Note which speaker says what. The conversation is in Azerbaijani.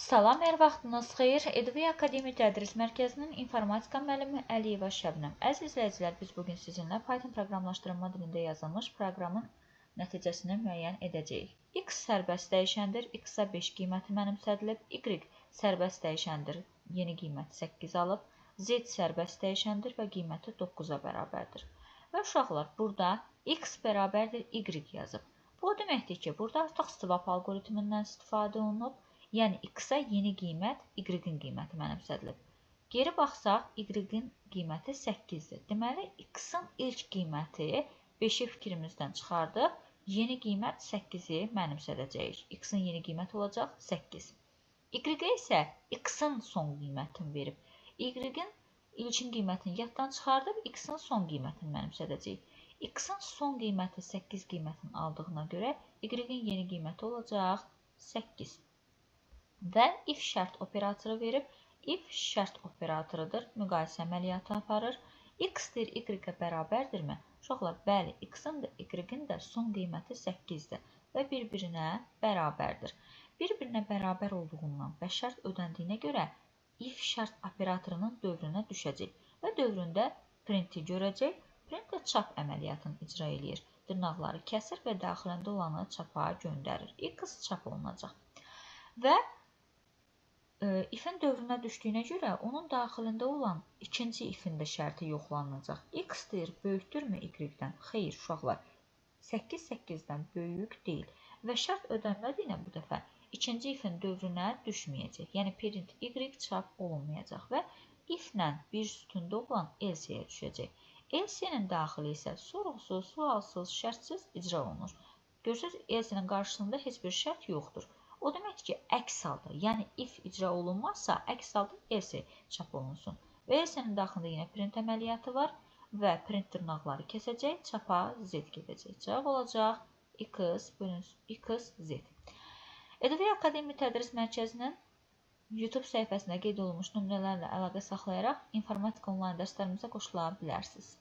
Speaker 1: Salam, hər vaxtınız xeyir. EDV Akademi Tədris Mərkəzinin informatika müəllimi Əliyeva Şəbnəm. Əziz izləyicilər, biz bugün sizinlə Python proqramlaşdırma dilində yazılmış proqramın nəticəsini müəyyən edəcəyik. X sərbəst dəyişəndir, X-a 5 qiyməti mənimsədilib, Y sərbəst dəyişəndir, yeni qiyməti 8 alıb, Z sərbəst dəyişəndir və qiyməti 9-a bərabərdir. Və uşaqlar, burada X bərabərdir Y yazıb. Bu o deməkdir ki, burada artıq swap algoritmindən istifadə olunub. Yəni, X-a yeni qiymət, Y-in qiyməti mənimsədilib. Geri baxsaq, Y-in qiyməti 8-dir. Deməli, X-in ilk qiyməti 5-i fikrimizdən çıxardıb, yeni qiymət 8-i mənimsədəcəyik. X-in yeni qiyməti olacaq 8. Y-ə isə X-in son qiymətini verib. Y-in ilkin qiymətini yaddan çıxardıb, X-in son qiymətini mənimsədəcəyik. X-in son qiyməti 8 qiymətini aldığına görə, Y-in yeni qiyməti olacaq 8. Və if şərt operatoru verib, if şərt operatorudur, müqayisə əməliyyatı aparır. X-dir Y-ə bərabərdirmi? Uşaqlar, bəli, X-in də Y-in də son qiyməti 8-dir və bir-birinə bərabərdir. Bir-birinə bərabər olduğundan və şərt ödəndiyinə görə if şərt operatorunun dövrünə düşəcək və dövründə printi görəcək. Print də çap əməliyyatını icra eləyir. Dırnaqları kəsir və daxilində olanı çapa göndərir. X çap olunacaq. Və if-in dövrünə düşdüyünə görə onun daxilində olan ikinci if-in də şərti yoxlanılacaq. X-dir böyükdürmü Y-dən? Xeyr, uşaqlar. 8 8-dən böyük deyil. Və şərt ödənmədiyinə bu dəfə ikinci if-in dövrünə düşməyəcək. Yəni, print Y çap olunmayacaq və if-lə bir sütunda olan else-yə düşəcək. Else-nin daxili isə sorğusuz, sualsız, şərtsiz icra olunur. Görürsünüz, else-nin qarşısında heç bir şərt yoxdur. O deməkdir ki, əks halda, yəni if icra olunmazsa, əks halda else çap olunsun. Və else-nin daxilində yenə print əməliyyatı var və print dırnaqları kəsəcək, çapa Z gedəcək. Cavab olacaq X bölünsün X Z. EDV Akademi Tədris Mərkəzinin YouTube səhifəsində qeyd olunmuş nümunələrlə əlaqə saxlayaraq informatika onlayn dərslərimizə qoşula bilərsiniz.